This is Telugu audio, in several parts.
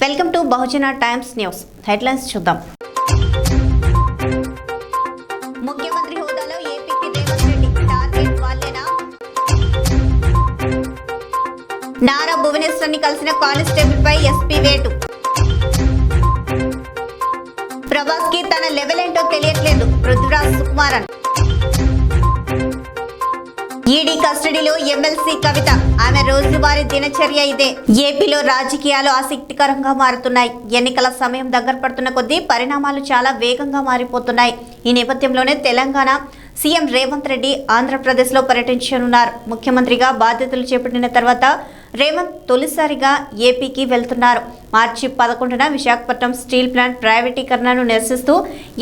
Welcome to Bahujan times news headlines చూద్దాం. ముఖ్యమంత్రి హోదాలో ఏపీకి రేవంత్ రెడ్డి టార్గెట్ వాళ్ళేనా? నారా భువనేశ్వర్ని కలిసిన కానిస్టేబుల్ పై ఎస్పీ వేటు. ప్రభాస్ కి తన లెవెల్ ఏంటో తెలియట్లేదు పృథ్వీరాజ్ సుకుమారన్. ఈడీ కస్టడీలో ఎమ్మెల్సీ కవిత, ఆమె రోజువారీ దినచర్య ఇదే. ఏపీలో రాజకీయాలు ఆసక్తికరంగా మారుతున్నాయి. ఎన్నికల సమయం దగ్గర పడుతున్న కొద్దీ పరిణామాలు చాలా వేగంగా మారిపోతున్నాయి. ఈ నేపథ్యంలోనే తెలంగాణ సీఎం రేవంత్ రెడ్డి ఆంధ్రప్రదేశ్లో పర్యటించనున్నారు. ముఖ్యమంత్రిగా బాధ్యతలు చేపట్టిన తర్వాత రేవంత్ తొలిసారిగా ఏపీకి వెళ్తున్నారు. మార్చి 11న విశాఖపట్నం స్టీల్ ప్లాంట్ ప్రైవేటీకరణను నిరసిస్తూ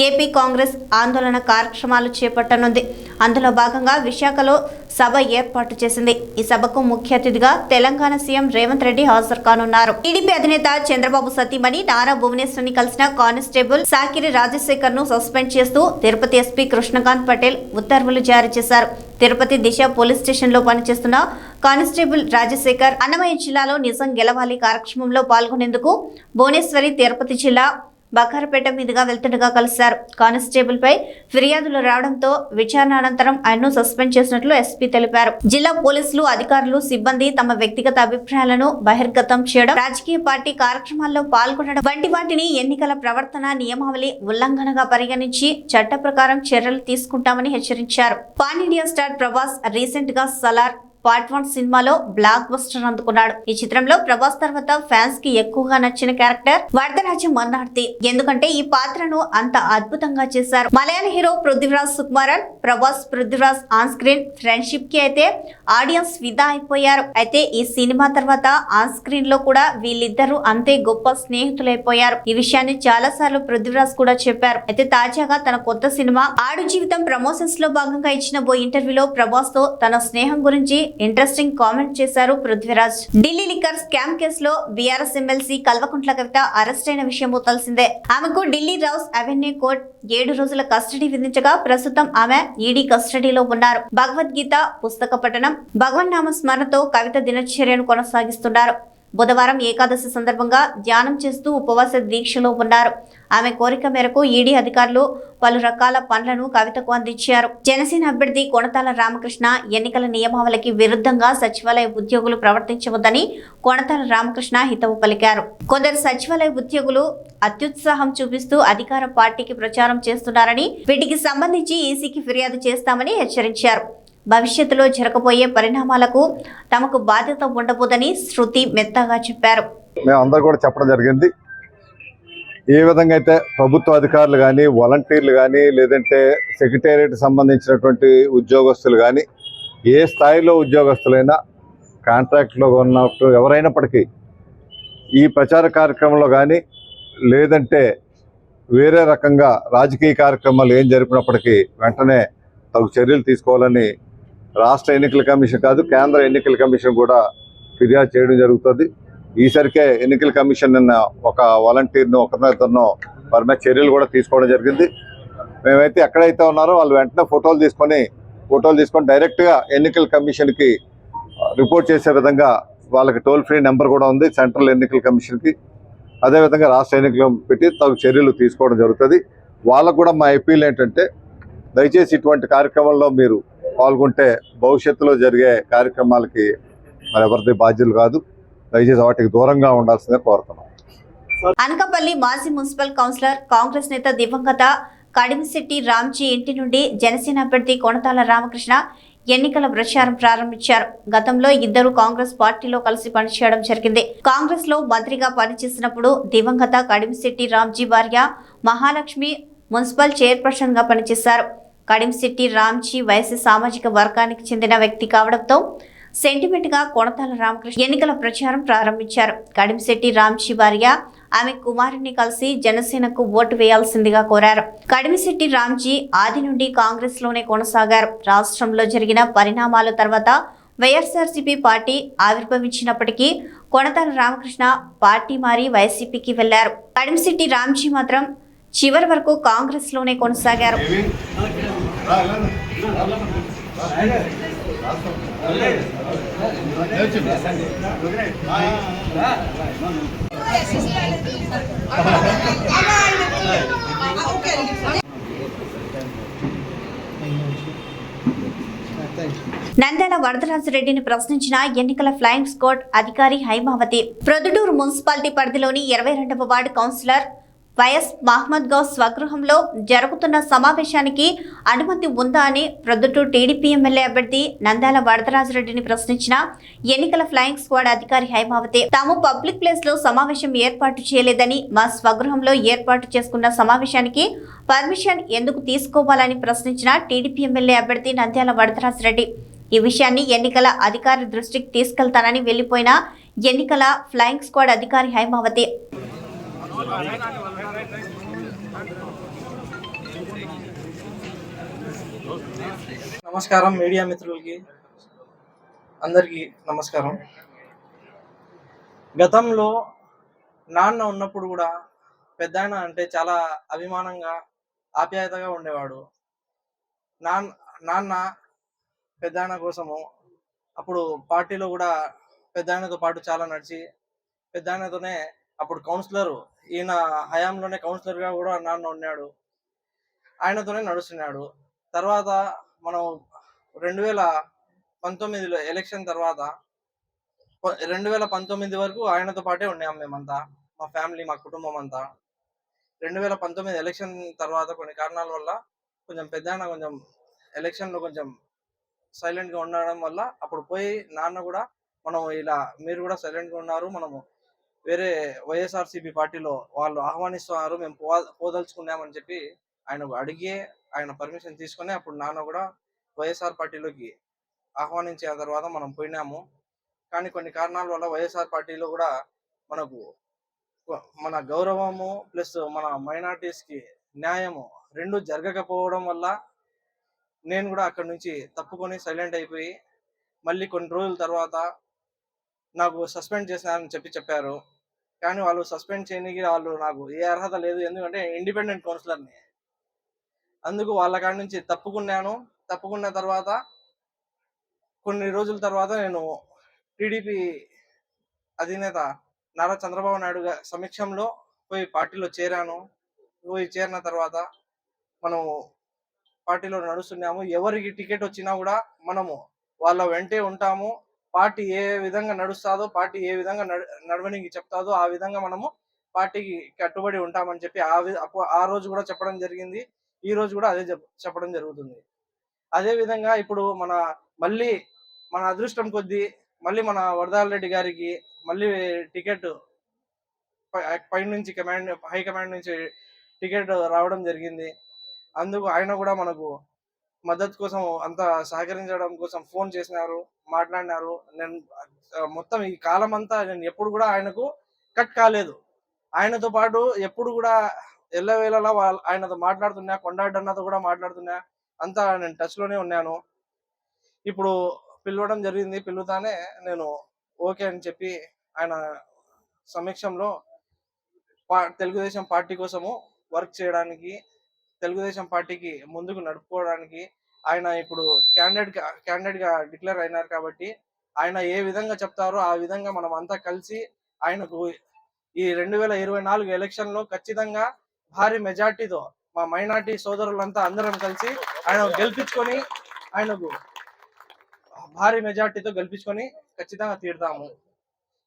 ఏపీ కాంగ్రెస్ ఆందోళన కార్యక్రమాలు చేపట్టనుంది. అందులో భాగంగా విశాఖలో సభ ఏర్పాటు చేసింది. ఈ సభకు ముఖ్య అతిథిగా తెలంగాణ సీఎం రేవంత్ రెడ్డి హాజరు కానున్నారు. టీడీపీ అధినేత చంద్రబాబు సతీమణి నారా భువనేశ్వర్ని కలిసిన కానిస్టేబుల్ సాకిరి రాజశేఖర్ ను సస్పెండ్ చేస్తూ తిరుపతి ఎస్పీ కృష్ణకాంత్ పటేల్ ఉత్తర్వులు జారీ చేశారు. తిరుపతి దిశ పోలీస్ స్టేషన్ లో పనిచేస్తున్న కానిస్టేబుల్ రాజశేఖర్ అన్నమయ్య జిల్లాలో నిజం గెలవాలి కార్యక్రమంలో పాల్గొనేందుకు భువనేశ్వరి తిరుపతి జిల్లా బకారపేట మీదుగా వెళ్తుండగా కలిశారు. కానిస్టేబుల్ పై ఫిర్యాదులు రావడంతో విచారణ అనంతరం ఆయన్ను సస్పెండ్ చేసినట్లు ఎస్పీ తెలిపారు. జిల్లా పోలీసులు అధికారులు సిబ్బంది తమ వ్యక్తిగత అభిప్రాయాలను బహిర్గతం చేయడం, రాజకీయ పార్టీ కార్యక్రమాల్లో పాల్గొనడం వంటి వాటిని ఎన్నికల ప్రవర్తన నియమావళి ఉల్లంఘనగా పరిగణించి చట్ట ప్రకారం చర్యలు తీసుకుంటామని హెచ్చరించారు. Pan India star Prabhas recent గా సలార్ పార్ట్ 1 సినిమాలో బ్లాక్ బస్టర్ అందుకున్నాడు. ఈ చిత్రంలో ప్రభాస్ తర్వాత ఫ్యాన్స్ కి ఎక్కువగా నచ్చిన క్యారెక్టర్ వరదరాజ మన్నార్తి. ఎందుకంటే ఈ పాత్రను అంత అద్భుతంగా చేశారు. మలయాళ hero Prithviraj Sukumaran, Prabhas Prithviraj on screen friendship కి అయితే ఆడియన్స్ ఫిదా అయిపోయారు. అయితే ఈ సినిమా తర్వాత ఆన్ స్క్రీన్ లో కూడా వీళ్ళిద్దరూ అంతే గొప్ప స్నేహితులైపోయారు. ఈ విషయాన్ని చాలా సార్లు పృథ్వీరాజ్ కూడా చెప్పారు. అయితే తాజాగా తన కొత్త సినిమా ఆడు జీవితం ప్రమోషన్స్ లో భాగంగా ఇచ్చిన ఓ ఇంటర్వ్యూలో ప్రభాస్ తో తన స్నేహం గురించి ఇంట్రెస్టింగ్ కామెంట్ చేశారు పృథ్వీరాజ్. ఢిల్లీ లిక్కర్ స్కామ్ కేసులో BRS MLC Kalvakuntla Kavitha arrest అయిన విషయం తెలిసిందే. ఆమెకు ఢిల్లీ రౌస్ అవెన్యూ కోర్టు 7 రోజుల కస్టడీ విధించగా ప్రస్తుతం ఆమె ఈడీ కస్టడీలో ఉన్నారు. భగవద్గీత పుస్తక పఠనం, భగవన్నామ స్మరణతో కవిత దినచర్యను కొనసాగిస్తున్నారు. బుధవారం ఏకాదశి సందర్భంగా ధ్యానం చేస్తూ ఉపవాస దీక్షలో ఉన్నారు. ఆమె కోరిక మేరకు ఈడీ అధికారులు పలు రకాల పనులను కవితకు అందించారు. జనసేన అభ్యర్థి కొణతాల రామకృష్ణ ఎన్నికల నియమావళికి విరుద్ధంగా సచివాలయ ఉద్యోగులు ప్రవర్తించవద్దని కొణతాల రామకృష్ణ హితవు పలికారు. కొందరు సచివాలయ ఉద్యోగులు అత్యుత్సాహం చూపిస్తూ అధికార పార్టీకి ప్రచారం చేస్తున్నారని, వీటికి సంబంధించి ఈసీకి ఫిర్యాదు చేస్తామని హెచ్చరించారు. భవిష్యత్తులో జరగబోయే పరిణామాలకు తమకు బాధ్యత ఉండబోదని శృతి మెత్తగా చెప్పారు. మేమందరూ కూడా చెప్పడం జరిగింది. ఏ విధంగా అయితే ప్రభుత్వ అధికారులు కానీ, వాలంటీర్లు కానీ, లేదంటే సెక్రటేరియట్ సంబంధించినటువంటి ఉద్యోగస్తులు కానీ, ఏ స్థాయిలో ఉద్యోగస్తులైనా, కాంట్రాక్ట్లో ఉన్నట్టు ఎవరైనప్పటికీ ఈ ప్రచార కార్యక్రమంలో కానీ, లేదంటే వేరే రకంగా రాజకీయ కార్యక్రమాలు ఏం జరిపినప్పటికీ వెంటనే తగు చర్యలు తీసుకోవాలని రాష్ట్ర ఎన్నికల కమిషన్ కాదు, కేంద్ర ఎన్నికల కమిషన్ కూడా ఫిర్యాదు చేయడం జరుగుతుంది. ఈసరికే ఎన్నికల కమిషన్ నిన్న ఒక వాలంటీర్ను ఒకరినో వారి మీద చర్యలు కూడా తీసుకోవడం జరిగింది. మేమైతే ఎక్కడైతే ఉన్నారో వాళ్ళు వెంటనే ఫోటోలు తీసుకొని డైరెక్ట్గా ఎన్నికల కమిషన్కి రిపోర్ట్ చేసే విధంగా వాళ్ళకి టోల్ ఫ్రీ నెంబర్ కూడా ఉంది సెంట్రల్ ఎన్నికల కమిషన్కి. అదేవిధంగా రాష్ట్ర ఎన్నికలు పెట్టి తగు చర్యలు తీసుకోవడం జరుగుతుంది. వాళ్ళకు కూడా మా అప్పీల్ ఏంటంటే, దయచేసి ఇటువంటి కార్యక్రమంలో మీరు పాల్గొంటే భవిష్యత్తులో జరిగే కార్యక్రమాలకి మరి ఎవరిది బాధ్యులు కాదు. దయచేసి వాటికి దూరంగా ఉండాల్సిందే కోరుతున్నాం. అనకాపల్లి మాజీ మున్సిపల్ కౌన్సిలర్, కాంగ్రెస్ నేత దివంగత కడిమిశెట్టి రామ్జీ ఇంటి నుండి జనసేన అభ్యర్థి కొణతాల రామకృష్ణ ఎన్నికల ప్రచారం ప్రారంభించారు. గతంలో ఇద్దరు కాంగ్రెస్ పార్టీలో కలిసి పనిచేయడం జరిగింది. కాంగ్రెస్ లో మంత్రిగా పనిచేసినప్పుడు దివంగత కడిమిశెట్టి రామ్జీ భార్య మహాలక్ష్మి మున్సిపల్ చైర్పర్సన్ గా పనిచేశారు. కడిమిశెట్టి రామ్జీ వైసీ సామాజిక వర్గానికి చెందిన వ్యక్తి కావడంతో సెంటిమెంట్ గా కొణతాల రామకృష్ణ ఎన్నికల ప్రచారం ప్రారంభించారు. కడిమిశెట్టి రామ్జీ భార్య ఆమె కుమారుని కలిసి జనసేనకు ఓటు వేయాల్సిందిగా కోరారు. కడిమిశెట్టి రామ్జీ ఆది నుండి కాంగ్రెస్ లోనే కొనసాగారు. రాష్ట్రంలో జరిగిన పరిణామాల తర్వాత వైఎస్ఆర్సీపీ పార్టీ ఆవిర్భవించినప్పటికీ కొణతాల రామకృష్ణ పార్టీ మారి వైసీపీకి వెళ్లారు. కడిమిశెట్టి రామ్జీ మాత్రం చివరి వరకు కాంగ్రెస్ లోనే కొనసాగారు. నంద్యాల వరదరాజరెడ్డిని ప్రశ్నించిన ఎన్నికల ఫ్లయింగ్ స్క్వాడ్ అధికారి హైమావతి. ప్రొద్దుటూరు మున్సిపాలిటీ పరిధిలోని 22వ ward councillor YS Mohammed Ghouse స్వగృహంలో జరుగుతున్న సమావేశానికి అనుమతి ఉందా అని ప్రొద్దుటూరు టీడీపీ ఎమ్మెల్యే అభ్యర్థి నంద్యాల వరదరాజరెడ్డిని ప్రశ్నించిన ఎన్నికల ఫ్లయింగ్ స్క్వాడ్ అధికారి హైమావతి. తాము పబ్లిక్ ప్లేస్ లో సమావేశం ఏర్పాటు చేయలేదని, మా స్వగృహంలో ఏర్పాటు చేసుకున్న సమావేశానికి పర్మిషన్ ఎందుకు తీసుకోవాలని ప్రశ్నించిన టీడీపీ ఎమ్మెల్యే అభ్యర్థి నంద్యాల వరదరాజరెడ్డి. ఈ విషయాన్ని ఎన్నికల అధికారి దృష్టికి తీసుకెళ్తానని వెళ్లిపోయిన ఎన్నికల ఫ్లయింగ్ స్క్వాడ్ అధికారి హైమావతి. నమస్కారం మీడియా మిత్రులకి అందరికీ నమస్కారం. గతంలో నాన్న ఉన్నప్పుడు కూడా పెద్దాయన అంటే చాలా అభిమానంగా ఆప్యాయతగా ఉండేవాడు. నాన్న పెద్దాయన కోసము అప్పుడు పార్టీలో కూడా పెద్దాయనతో పాటు చాలా నడిచి పెద్దాయనతోనే అప్పుడు కౌన్సిలర్ ఈయన హయాంలోనే కౌన్సిలర్గా కూడా నాన్న ఉన్నాడు. ఆయనతోనే నడుస్తున్నాడు. తర్వాత మనం 2019లో ఎలక్షన్ తర్వాత 2019 వరకు ఆయనతో పాటే ఉన్నాం మేమంతా, మా ఫ్యామిలీ, మా కుటుంబం అంతా. 2019 ఎలక్షన్ తర్వాత కొన్ని కారణాల వల్ల కొంచెం పెద్దాయన కొంచెం ఎలక్షన్లో కొంచెం సైలెంట్గా ఉండడం వల్ల అప్పుడు పోయి నాన్న కూడా మనం ఇలా మీరు కూడా సైలెంట్గా ఉన్నారు, మనము వేరే వైఎస్ఆర్సీపీ పార్టీలో వాళ్ళు ఆహ్వానిస్తున్నారు, మేము పోదలుచుకున్నామని చెప్పి ఆయన అడిగి ఆయన పర్మిషన్ తీసుకొని అప్పుడు నాన్న కూడా వైఎస్ఆర్ పార్టీలోకి ఆహ్వానించిన తర్వాత మనం పోయినాము. కానీ కొన్ని కారణాల వల్ల వైఎస్ఆర్ పార్టీలో కూడా మనకు మన గౌరవము ప్లస్ మన మైనార్టీస్కి న్యాయము రెండు జరగకపోవడం వల్ల నేను కూడా అక్కడి నుంచి తప్పుకొని సైలెంట్ అయిపోయి మళ్ళీ కొన్ని రోజుల తర్వాత నాకు సస్పెండ్ చేసినారని చెప్పారు. కానీ వాళ్ళు సస్పెండ్ చేయడానికి వాళ్ళు నాకు ఏ అర్హత లేదు, ఎందుకంటే ఇండిపెండెంట్ కౌన్సిలర్ని. అందుకు వాళ్ళ కాడి నుంచి తప్పుకున్నాను. తప్పుకున్న తర్వాత కొన్ని రోజుల తర్వాత నేను టీడీపీ అధినేత నారా చంద్రబాబు నాయుడు సమక్షంలో పోయి పార్టీలో చేరాను. పోయి చేరిన తర్వాత మనము పార్టీలో నడుస్తున్నాము. ఎవరికి టికెట్ వచ్చినా కూడా మనము వాళ్ళ వెంటే ఉంటాము. పార్టీ ఏ విధంగా నడుస్తుందో, పార్టీ ఏ విధంగా నడవనికి చెప్తాదో ఆ విధంగా మనము పార్టీకి కట్టుబడి ఉంటామని చెప్పి ఆ రోజు కూడా చెప్పడం జరిగింది. ఈ రోజు కూడా అదే చెప్పడం జరుగుతుంది. అదే విధంగా ఇప్పుడు మళ్ళీ మన అదృష్టం కొద్దీ మళ్ళీ మన వరదారెడ్డి గారికి మళ్ళీ టికెట్ పై నుంచి హై కమాండ్ నుంచి టికెట్ రావడం జరిగింది. అందుకు ఆయన కూడా మనకు మద్దతు కోసం అంతా సహకరించడం కోసం ఫోన్ చేసినారు, మాట్లాడినారు. నేను మొత్తం ఈ కాలం అంతా నేను ఎప్పుడు కూడా ఆయనకు కట్ కాలేదు. ఆయనతో పాటు ఎప్పుడు కూడా ఎల్లవేళలా ఆయనతో మాట్లాడుతున్నా, కొండాడన్నతో కూడా మాట్లాడుతున్నా, అంతా నేను టచ్లోనే ఉన్నాను. ఇప్పుడు పిలవడం జరిగింది. పిలుతానే నేను ఓకే అని చెప్పి ఆయన సమక్షంలో తెలుగుదేశం పార్టీ కోసము వర్క్ చేయడానికి, తెలుగుదేశం పార్టీకి ముందుకు నడుపుకోవడానికి ఆయన ఇప్పుడు క్యాండిడేట్గా డిక్లేర్ అయినారు. కాబట్టి ఆయన ఏ విధంగా చెప్తారో ఆ విధంగా మనం అంతా కలిసి ఆయనకు ఈ 2024 ఎలక్షన్లో ఖచ్చితంగా భారీ మెజార్టీతో మా మైనార్టీ సోదరులంతా అందరం కలిసి ఆయనకు భారీ మెజార్టీతో గెలిపించుకొని ఖచ్చితంగా తీరుతాము.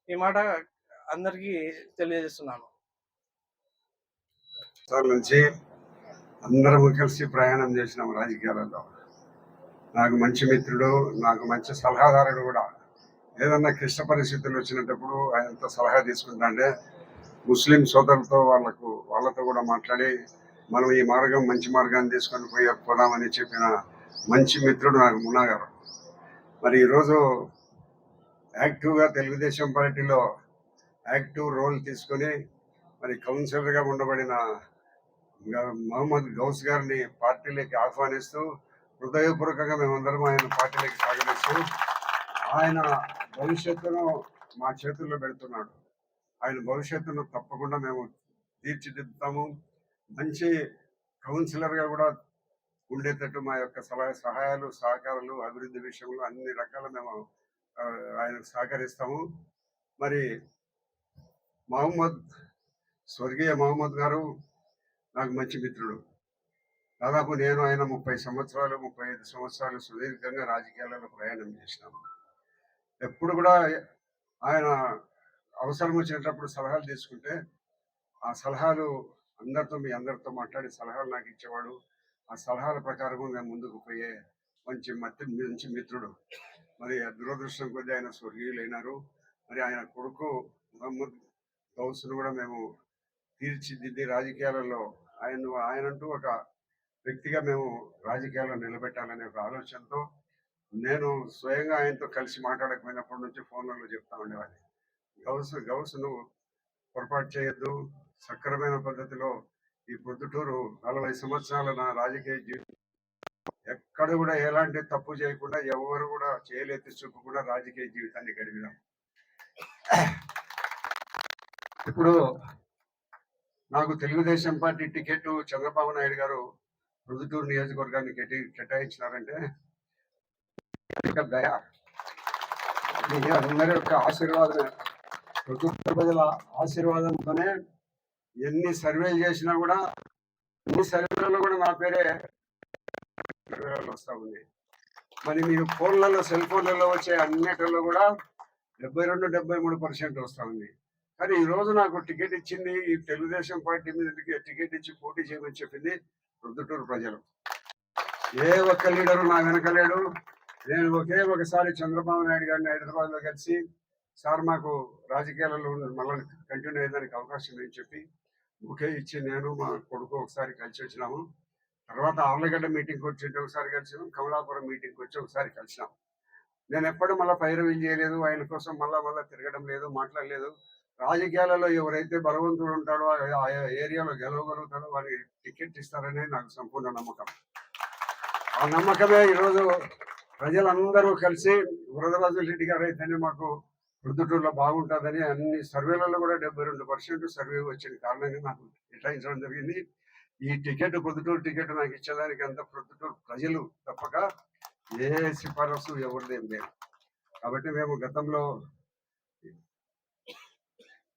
ఈ మాట అందరికీ తెలియజేస్తున్నాను. నుంచి అందరము కలిసి ప్రయాణం చేసినాము రాజకీయాలలో. నాకు మంచి మిత్రుడు, నాకు మంచి సలహాదారుడు కూడా. ఏదన్నా క్లిష్ట పరిస్థితులు వచ్చినప్పుడు ఆయనతో సలహా తీసుకుంటాండే ముస్లిం సోదరులతో వాళ్ళతో కూడా మాట్లాడి మనం ఈ మార్గం మంచి మార్గాన్ని తీసుకొని పోదామని చెప్పిన మంచి మిత్రుడు నాకు మున్నా గారు. మరి ఈరోజు యాక్టివ్గా తెలుగుదేశం పార్టీలో యాక్టివ్ రోల్ తీసుకొని మరి కౌన్సిలర్గా ఉండబడిన మహమ్మద్ గౌస్ గారిని పార్టీలోకి ఆహ్వానిస్తూ హృదయపూర్వకంగా మేమందరం ఆయన పార్టీలోకి సాగనిస్తూ ఆయన భవిష్యత్తును మా చేతుల్లో పెడుతున్నాడు. ఆయన భవిష్యత్తును తప్పకుండా మేము తీర్చిదిద్దుతాము. మంచి కౌన్సిలర్గా కూడా ఉండేటట్టు మా యొక్క సహాయాలు, సహకారాలు, అభివృద్ధి విషయంలో అన్ని రకాల మేము ఆయనకు సహకరిస్తాము. మరి స్వర్గీయ మహమ్మద్ గారు నాకు మంచి మిత్రుడు. దాదాపు నేను ఆయన 35 సంవత్సరాలు సుదీర్ఘంగా రాజకీయాలలో ప్రయాణం చేసినాము. ఎప్పుడు కూడా ఆయన అవసరం వచ్చినప్పుడు సలహాలు తీసుకుంటే ఆ సలహాలు మీ అందరితో మాట్లాడి సలహాలు నాకు ఇచ్చేవాడు. ఆ సలహాల ప్రకారం మేము ముందుకు పోయే మంచి మిత్రుడు. మరి దురదృష్టం కొద్దీ ఆయన స్వర్గీయులైనారు. మరి ఆయన కొడుకు మహమ్మద్ గౌస్ను కూడా మేము తీర్చిదిద్ది రాజకీయాలలో ఆయనంటూ ఒక వ్యక్తిగా మేము రాజకీయాల్లో నిలబెట్టాలనే ఒక ఆలోచనతో నేను స్వయంగా ఆయనతో కలిసి మాట్లాడకపోయినప్పటి నుంచి ఫోన్లలో చెప్తా ఉండేవాడిని, గౌస్ నువ్వు పొరపాటు చేయొద్దు, సక్రమైన పద్ధతిలో ఈ ప్రొద్దుటూరు 40 సంవత్సరాల నా రాజకీయ జీవితం ఎక్కడ కూడా ఎలాంటి తప్పు చేయకుండా ఎవరు కూడా చేయలేతి చూపకుండా రాజకీయ జీవితాన్ని గడిపినాం. ఇప్పుడు నాకు తెలుగుదేశం పార్టీ టికెట్ చంద్రబాబు నాయుడు గారు ప్రొద్దుటూరు నియోజకవర్గాన్ని కేటాయించినారంటే దయ, మీ అందరి యొక్క ఆశీర్వాదమే, ప్రొద్దుటూరు ప్రజల ఆశీర్వాదంతోనే ఎన్ని సర్వేలు చేసినా కూడా అన్ని సర్వేలలో కూడా నా పేరే వస్తా ఉంది. మరి మీరు సెల్ ఫోన్లలో వచ్చే అన్నిటిలో కూడా 72-73% వస్తా ఉంది. కానీ ఈ రోజు నాకు టికెట్ ఇచ్చింది ఈ తెలుగుదేశం పార్టీ మీద టికెట్ ఇచ్చి పోటీ చేయమని చెప్పింది ప్రొద్దుటూరు ప్రజలు. ఏ ఒక్క లీడరు నా వెనకలేడు. నేను ఒకసారి చంద్రబాబు నాయుడు గారిని హైదరాబాద్ లో కలిసి, సార్ మాకు రాజకీయాలలో మళ్ళీ కంటిన్యూ అయ్యేదానికి అవకాశం లేదని చెప్పి ఇచ్చి నేను మా కొడుకు ఒకసారి కలిసి వచ్చినాము. తర్వాత ఆవులగడ్డ మీటింగ్కి వచ్చి ఒకసారి కలిసినాం, కమలాపురం మీటింగ్కి వచ్చి ఒకసారి కలిసినాం. నేను ఎప్పుడు మళ్ళీ పైరవీలు చేయలేదు, ఆయన కోసం మళ్ళా తిరగడం లేదు, మాట్లాడలేదు. రాజకీయాలలో ఎవరైతే బలవంతుడు ఉంటాడో ఆ ఏరియాలో గెలవగలుగుతాడో వారికి టికెట్ ఇస్తారనే నాకు సంపూర్ణ నమ్మకం. ఆ నమ్మకమే ఈరోజు ప్రజలందరూ కలిసి వరదరాజు రెడ్డి గారు అయితేనే మాకు ప్రొద్దుటూరులో బాగుంటుందని అన్ని సర్వేలలో కూడా 72% సర్వే వచ్చిన కారణంగా నాకు కేటాయించడం జరిగింది. ఈ టికెట్ ప్రొద్దుటూరు టికెట్ నాకు ఇచ్చేదానికి అంత ప్రొద్దుటూరు ప్రజలు తప్పక ఏ సిఫారసు ఎవరిదేం లేదు. కాబట్టి మేము గతంలో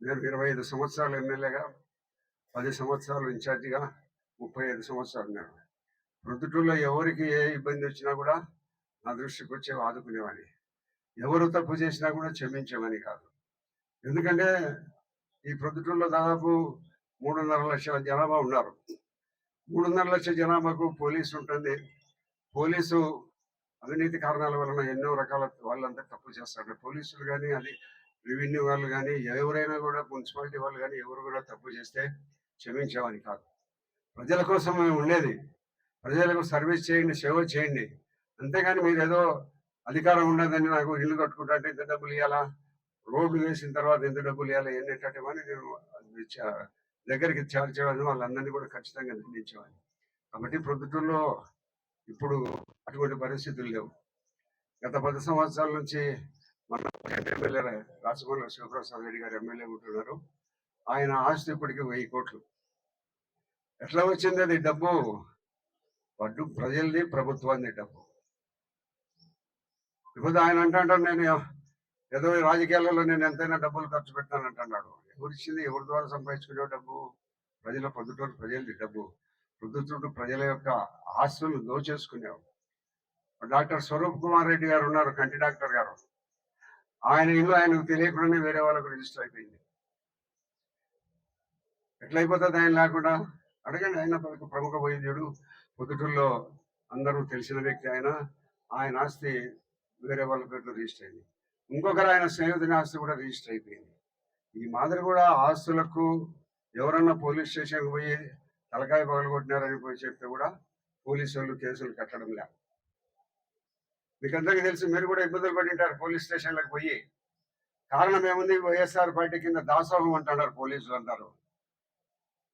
నేను 25 సంవత్సరాలు ఎమ్మెల్యేగా, 10 సంవత్సరాలు ఇన్ఛార్జిగా, 35 సంవత్సరాలు నేను ప్రొద్దుటూరులో ఎవరికి ఏ ఇబ్బంది వచ్చినా కూడా నా దృష్టికి వచ్చి ఆదుకునేవాడిని. ఎవరు తప్పు చేసినా కూడా క్షమించేవాని కాదు. ఎందుకంటే ఈ ప్రొద్దుటూరులో దాదాపు 3.5 లక్షల జనాభా ఉన్నారు. 3.5 లక్షల జనాభాకు పోలీసు ఉంటుంది. పోలీసు అవినీతి కారణాల వలన ఎన్నో రకాల వాళ్ళంతా తప్పు చేస్తారు. పోలీసులు కానీ, అది రెవెన్యూ వాళ్ళు కానీ, ఎవరైనా కూడా మున్సిపాలిటీ వాళ్ళు కానీ ఎవరు కూడా తప్పు చేస్తే క్షమించేవాని కాదు. ప్రజల కోసం మేము ఉండేది. ప్రజలకు సర్వీస్ చేయండి, సేవ చేయండి. అంతేగాని మీరు ఏదో అధికారం ఉండదని నాకు ఇల్లు కట్టుకుంటా అంటే ఎంత డబ్బులు ఇవ్వాలా, రోడ్డు వేసిన తర్వాత ఎంత డబ్బులు ఇవ్వాలి, ఎన్నిటమని నేను దగ్గరికి చేర్చేవాడిని. వాళ్ళందరినీ కూడా ఖచ్చితంగా నిందించేవాడిని. కాబట్టి ప్రొద్దుటూరులో ఇప్పుడు అటువంటి పరిస్థితులు లేవు. గత 10 సంవత్సరాల నుంచి మన ఎమ్మెల్యే రాచమల్లి శివప్రసాద్ రెడ్డి గారు ఎమ్మెల్యే ఉంటున్నారు. ఆయన ఆస్తి ఇప్పటికీ 1000 కోట్లు. ఎట్లా వచ్చింది అది డబ్బు? వడ్డు ప్రజలది, ప్రభుత్వాన్ని డబ్బు. ఇప్పుడు ఆయన అంటాడు నేను ఏదో రాజకీయాలలో నేను ఎంతైనా డబ్బులు ఖర్చు పెట్టానంటున్నాడు. ఎవరిచ్చింది? ఎవరి ద్వారా సంపాదించుకునే డబ్బు? ప్రొద్దుటూరు ప్రజలది డబ్బు. ప్రొద్దుటూరు ప్రజల యొక్క ఆస్తులు దోచేసుకునేవాడు. డాక్టర్ స్వరూప్ కుమార్ రెడ్డి గారు ఉన్నారు, కంటి డాక్టర్ గారు. ఆయన ఇల్లు ఆయనకు తెలియకుండానే వేరే వాళ్ళకు రిజిస్టర్ అయిపోయింది. ఎట్లయిపోతుంది ఆయన లేకుండా? అడగండి. ఆయన ప్రముఖ వైద్యుడు, పొద్దుటూరులో అందరూ తెలిసిన వ్యక్తి. ఆయన ఆస్తి వేరే వాళ్ళ పేరులో రిజిస్టర్ అయింది. ఇంకొకరు ఆయన స్నేహితుని ఆస్తి కూడా రిజిస్టర్ అయిపోయింది. ఈ మాదిరి కూడా ఆస్తులకు ఎవరన్నా పోలీస్ స్టేషన్కి పోయి తలకాయ పగలగొట్టినారని పోయి చెప్తే కూడా పోలీసు వాళ్ళు కేసులు కట్టడం లేదు. మీకు అందరికీ తెలుసు, మీరు కూడా ఇబ్బందులు పడింటారు పోలీస్ స్టేషన్లకు పోయి. కారణం ఏముంది? వైఎస్ఆర్ పార్టీ కింద దాసోహం అంటున్నారు పోలీసులు అంటారు.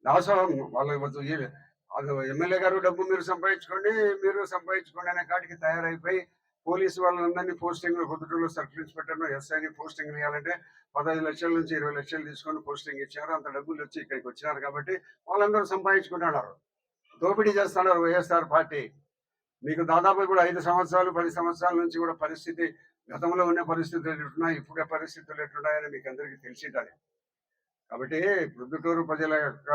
దాసోహం వాళ్ళు ఎమ్మెల్యే గారు డబ్బు మీరు సంపాదించుకోండి అనే కాటికి తయారైపోయి పోలీసు వాళ్ళందరినీ పోస్టింగ్ పొద్దుటూరులో సర్కిల్ ఇన్స్పెక్టర్ ఎస్ఐని పోస్టింగ్ ఇవ్వాలంటే 15 లక్షల నుంచి 20 లక్షలు తీసుకొని పోస్టింగ్ ఇచ్చారు. అంత డబ్బులు వచ్చి ఇక్కడికి వచ్చినారు కాబట్టి వాళ్ళందరూ సంపాదించుకుంటున్నారు, దోపిడీ చేస్తున్నారు వైఎస్ఆర్ పార్టీ. మీకు దాదాపు కూడా 5 సంవత్సరాలు 10 సంవత్సరాల నుంచి కూడా పరిస్థితి గతంలో ఉన్న పరిస్థితులు ఎట్లున్నాయి, ఇప్పుడే పరిస్థితులు ఎట్లున్నాయని మీకు అందరికీ తెలిసింటాయి. కాబట్టి ప్రొద్దుటూరు ప్రజల యొక్క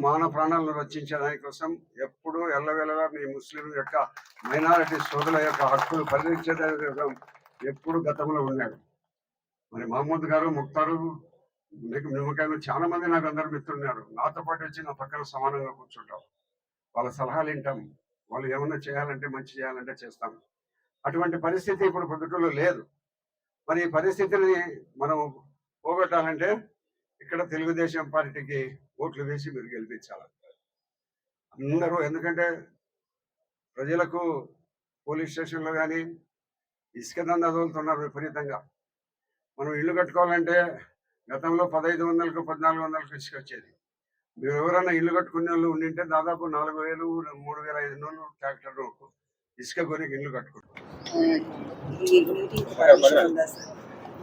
మాన ప్రాణాలను రక్షించే దానికోసం ఎప్పుడు ఎల్లవేళలా మీ ముస్లిం యొక్క మైనారిటీ సోదరుల యొక్క హక్కులు పరిరక్షించే కోసం ఎప్పుడు గతంలో ఉన్నాడు. మరి మహమ్మద్ గారు, ముక్తారు, నిమ్మకాయలు చాలా మంది నాకు అందరు మిత్రులున్నారు. నాతో పాటు వచ్చి నా పక్కన సమానంగా కూర్చుంటాం. వాళ్ళ సలహాలు వింటాం. వాళ్ళు ఏమన్నా చేయాలంటే, మంచి చేయాలంటే చేస్తాం. అటువంటి పరిస్థితి ఇప్పుడు ప్రొద్దుటూరులో లేదు. మరి ఈ పరిస్థితిని మనం పోగొట్టాలంటే ఇక్కడ తెలుగుదేశం పార్టీకి ఓట్లు వేసి మీరు గెలిపించాలి అందరూ. ఎందుకంటే ప్రజలకు పోలీస్ స్టేషన్లో కానీ ఇసుక దందా వదులుతున్నారు విపరీతంగా. మనం ఇల్లు కట్టుకోవాలంటే గతంలో 1500కు 1400కు ఇసుక వచ్చేది. మీరు ఎవరైనా ఇల్లు కట్టుకునే వాళ్ళు ఉండింటే దాదాపు 4000, 3500 ట్రాక్టర్ ఇసుక కొని ఇల్లు కట్టుకుంటాం.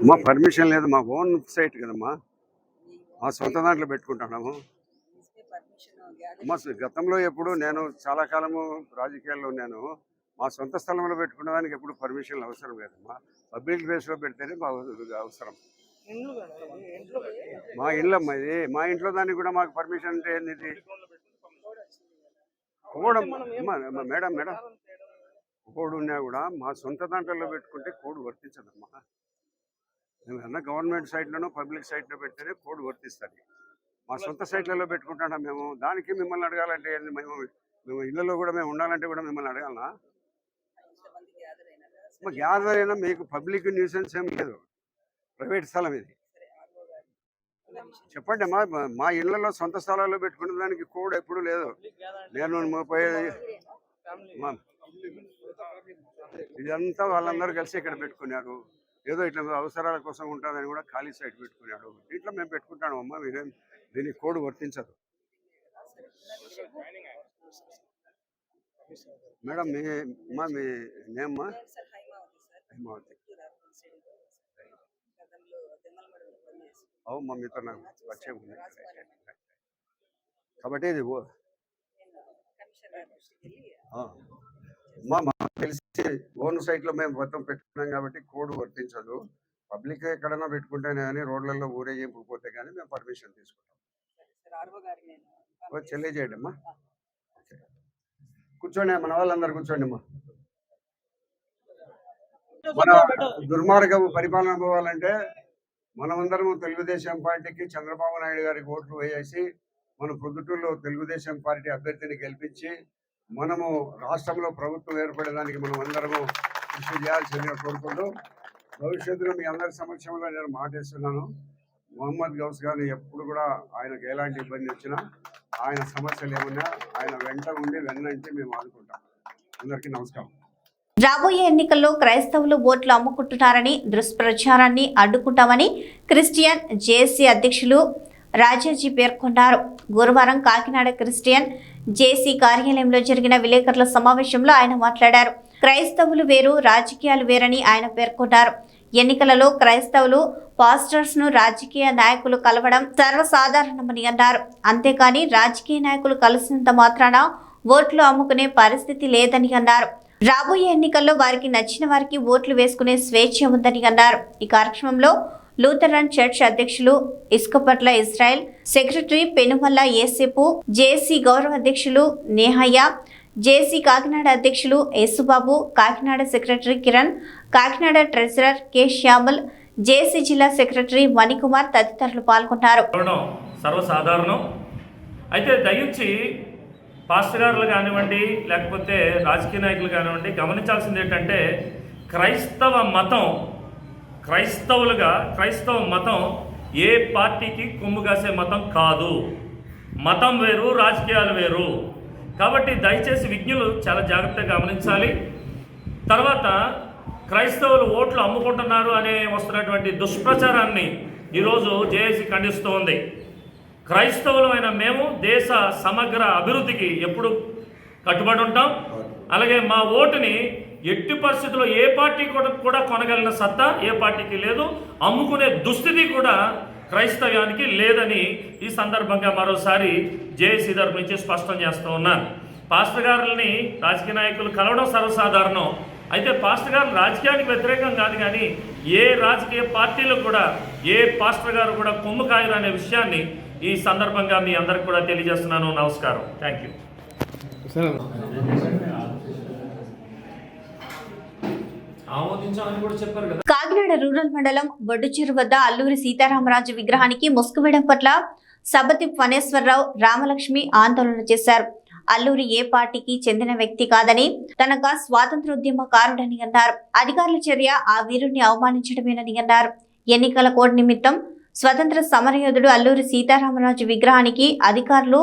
మా పర్మిషన్ లేదు, మా ఓన్ సైట్ కదమ్మా, మా సొంత దాంట్లో పెట్టుకుంటున్నాము. మా గతంలో ఎప్పుడు నేను చాలా కాలము రాజకీయాల్లో నేను మా సొంత స్థలంలో పెట్టుకునేదానికి ఎప్పుడు పర్మిషన్లు అవసరం లేదమ్మా. పబ్లిక్ ప్లేస్లో పెడితేనే అవసరం. మా ఇల్లు అమ్మా ఇది. మా ఇంట్లో దానికి కూడా మాకు పర్మిషన్ అంటే ఏంది? మేడం కోడ్ ఉన్నా కూడా మా సొంత దాంట్లో పెట్టుకుంటే కోడ్ వర్తించదమ్మా. ఏమన్నా గవర్నమెంట్ సైట్లోనో పబ్లిక్ సైట్లో పెడితేనే కోడ్ వర్తిస్తుంది. మా సొంత సైట్లలో పెట్టుకుంటున్నాం మేము. దానికి మిమ్మల్ని అడగాలంటే మేము ఇళ్ళలో కూడా మేము ఉండాలంటే కూడా మిమ్మల్ని అడగాలనా? గ్యాదర్ అయినా మీకు పబ్లిక్ న్యూసెన్స్ ఏం లేదు, ప్రైవేట్ స్థలం ఇది. చెప్పండి అమ్మా. మా ఇళ్లలో సొంత స్థలాల్లో పెట్టుకునే దానికి కోడ్ ఎప్పుడు లేదు. నేను 30 ఇదంతా వాళ్ళందరూ కలిసి ఇక్కడ పెట్టుకున్నారు. ఏదో ఇట్లా అవసరాల కోసం ఉంటుందని కూడా ఖాళీ సైట్ పెట్టుకున్నాడు. ఇట్లా మేము పెట్టుకుంటాను అమ్మా. మీరేం దీనికి కోడ్ వర్తించదు మేడం. మీ నేమ్మా హైమావతి. అవుమ్మా, మీతో నాకు పరిచయం ఉంది కాబట్టి ఇది మాకు తెలిసి ఓన్ సైట్లో మేము మొత్తం పెట్టుకున్నాం కాబట్టి కోడ్ వర్తించదు. పబ్లిక్ ఎక్కడైనా పెట్టుకుంటేనే కానీ రోడ్లలో ఊరేగింపుపోతే కానీ మేము పర్మిషన్ తీసుకుంటాం. తెలియజేయండి అమ్మా. కూర్చోండి, మన వాళ్ళందరూ కూర్చోండి అమ్మా. మన దుర్మార్గపు పరిపాలన పోవాలంటే మనమందరము తెలుగుదేశం పార్టీకి, చంద్రబాబు నాయుడు గారికి ఓట్లు వేసి మన ప్రొద్దుటూరులో తెలుగుదేశం పార్టీ అభ్యర్థిని గెలిపించి మనము రాష్ట్రంలో ప్రభుత్వం ఏర్పడడానికి మనం అందరము కృషి చేయాల్సిందిగా కోరుకుంటూ, భవిష్యత్తులో మీ అందరి సమక్షంలో నేను మాటిస్తున్నాను. మొహమ్మద్ గౌస్ గారిని ఎప్పుడు కూడా ఆయనకు ఎలాంటి ఇబ్బంది వచ్చినా, ఆయన సమస్యలు ఏమన్నా ఆయన వెంట ఉండి వెన్నంటే మేము ఆదుకుంటాం. అందరికీ నమస్కారం. రాబోయే ఎన్నికల్లో క్రైస్తవులు ఓట్లు అమ్ముకుంటున్నారని దుష్ప్రచారాన్ని అడ్డుకుంటామని క్రిస్టియన్ జేఏసీ అధ్యక్షులు రాజాజీ పేర్కొన్నారు. గురువారం కాకినాడ క్రిస్టియన్ జేఏసీ కార్యాలయంలో జరిగిన విలేకరుల సమావేశంలో ఆయన మాట్లాడారు. క్రైస్తవులు వేరు, రాజకీయాలు వేరని ఆయన పేర్కొన్నారు. ఎన్నికలలో క్రైస్తవులు పాస్టర్స్ ను రాజకీయ నాయకులు కలవడం సర్వసాధారణమని అన్నారు. అంతేకాని రాజకీయ నాయకులు కలిసినంత మాత్రాన ఓట్లు అమ్ముకునే పరిస్థితి లేదని అన్నారు. రాబోయే ఎన్నికల్లో వారికి నచ్చిన వారికి ఓట్లు వేసుకునే స్వేచ్ఛ ఉందని అన్నారు. ఈ కార్యక్రమంలో లూథరన్ చర్చ్ అధ్యక్షులు ఇస్కపట్ల ఇజ్రాయెల్, సెక్రటరీ పెనుమల్ల ఏసేపు, జేఏసీ గౌరవ అధ్యక్షులు నేహయ్య, జేఏసీ కాకినాడ అధ్యక్షులు Yesubabu, Kakinada secretary Kiran, Kakinada treasurer K Shyamal, JAC జిల్లా సెక్రటరీ మణికుమార్ తదితరులు పాల్గొన్నారు. సర్వసాధారణం అయితే దయించి పాస్టర్ గారులు కానివ్వండి, లేకపోతే రాజకీయ నాయకులు కానివ్వండి, గమనించాల్సింది ఏంటంటే క్రైస్తవ మతం ఏ పార్టీకి కొమ్ము కాసే మతం కాదు. మతం వేరు, రాజకీయాలు వేరు. కాబట్టి దయచేసి విజ్ఞులు చాలా జాగ్రత్తగా గమనించాలి. తర్వాత క్రైస్తవులు ఓట్లు అమ్ముకుంటున్నారు అనే వస్తున్నటువంటి దుష్ప్రచారాన్ని ఈరోజు జేఏసీ ఖండిస్తూ ఉంది. క్రైస్తవులమైన మేము దేశ సమగ్ర అభివృద్ధికి ఎప్పుడు కట్టుబడి ఉంటాం. అలాగే మా ఓటుని ఎట్టి పరిస్థితుల్లో ఏ పార్టీ కూడా కొనగలిగిన సత్తా ఏ పార్టీకి లేదు. అమ్ముకునే దుస్థితి కూడా క్రైస్తవ్యానికి లేదని ఈ సందర్భంగా మరోసారి జేఏసీ తరపు నుంచి స్పష్టం చేస్తూ ఉన్నాను. పాస్టర్ గారులని రాజకీయ నాయకులు కలవడం సర్వసాధారణం. అయితే పాస్టర్ గారు రాజకీయానికి వ్యతిరేకం కాదు, కానీ ఏ రాజకీయ పార్టీలకు కూడా ఏ పాస్టర్ గారు కూడా కొమ్ము కాయరు అనే విషయాన్ని ఈ సందర్భంగా మీ అందరికి కూడా తెలియజేస్తున్నాను. నమస్కారం. Thank you. ఆమోదించాలని కూడా చెప్పారు కదా. కాకినాడ రూరల్ మండలం బొడ్డుచీరు వద్ద అల్లూరి సీతారామరాజు విగ్రహానికి ముసుగు వేయడం పట్ల సబతి ఫణేశ్వరరావు, రామలక్ష్మి ఆందోళన చేశారు. అల్లూరి ఏ పార్టీకి చెందిన వ్యక్తి కాదని, తనగా స్వాతంత్రోద్యమకారుడని అన్నారు. అధికారుల చర్య ఆ వీరుణ్ణి అవమానించడమేనని అన్నారు. ఎన్నికల కోడ్ నిమిత్తం స్వతంత్ర సమరయోధుడు అల్లూరి సీతారామరాజు విగ్రహానికి అధికారులు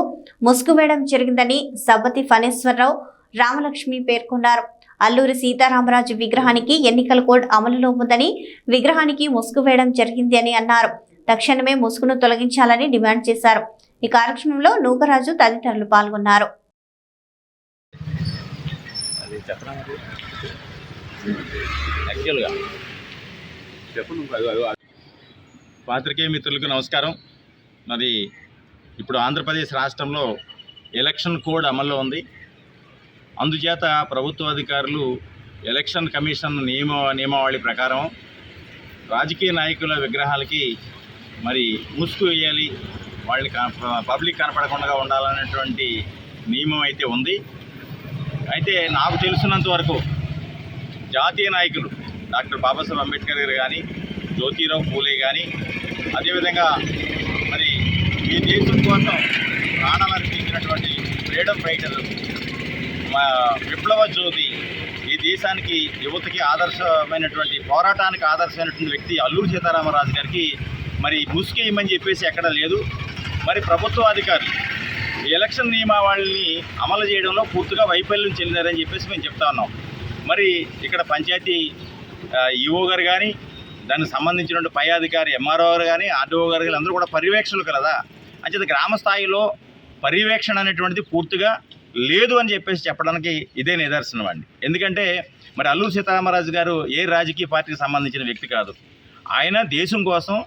ముసుగు వేయడం జరిగిందని సబతి ఫణేశ్వరరావు, రామలక్ష్మి పేర్కొన్నారు. అల్లూరి సీతారామరాజు విగ్రహానికి ఎన్నికల కోడ్ అమలులో ఉందని, విగ్రహానికి ముసుగు వేయడం జరిగింది అని అన్నారు. తక్షణమే ముసుగును తొలగించాలని డిమాండ్ చేశారు. ఈ కార్యక్రమంలో నూకరాజు తదితరులు పాల్గొన్నారు. పాత్రికేయ మిత్రులకు నమస్కారం. మరి ఇప్పుడు ఆంధ్రప్రదేశ్ రాష్ట్రంలో ఎలక్షన్ కోడ్ అమల్లో ఉంది. అందుచేత ప్రభుత్వ అధికారులు ఎలక్షన్ కమిషన్ నియమావళి ప్రకారం రాజకీయ నాయకుల విగ్రహాలకి మరి ముసుగు వేయాలి, వాళ్ళని పబ్లిక్ కనపడకుండా ఉండాలనేటువంటి నియమం అయితే ఉంది. అయితే నాకు తెలిసినంత వరకు జాతీయ నాయకులు డాక్టర్ బాబాసాహెబ్ అంబేద్కర్ గారు కానీ, జ్యోతిరావు పూలే కానీ, అదేవిధంగా మరి ఈ దేశం కోసం ప్రాణాలు అర్పించినటువంటి ఫ్రీడమ్ ఫైటర్, విప్లవ జ్యోతి, ఈ దేశానికి యువతకి ఆదర్శమైనటువంటి పోరాటానికి ఆదర్శమైనటువంటి వ్యక్తి అల్లూరి సీతారామరాజు గారికి మరి ముసుగేయమని చెప్పేసి ఎక్కడ లేదు. మరి ప్రభుత్వ అధికారులు ఎలక్షన్ నియమావళిని అమలు చేయడంలో పూర్తిగా వైఫల్యం చెందినారని చెప్పేసి మేము చెప్తా ఉన్నాం. మరి ఇక్కడ పంచాయతీ ఈఓ గారు కానీ, దానికి సంబంధించినటువంటి పై అధికారి ఎంఆర్ఓ గారు కానీ, ఆర్డీఓ గారు కానీ అందరూ కూడా పర్యవేక్షణలు కదా. అంచేత గ్రామ స్థాయిలో పర్యవేక్షణ అనేటువంటిది పూర్తిగా లేదు అని చెప్పేసి చెప్పడానికి ఇదే నిదర్శనం అండి. ఎందుకంటే మరి అల్లూరి సీతారామరాజు గారు ఏ రాజకీయ పార్టీకి సంబంధించిన వ్యక్తి కాదు. ఆయన దేశం కోసం,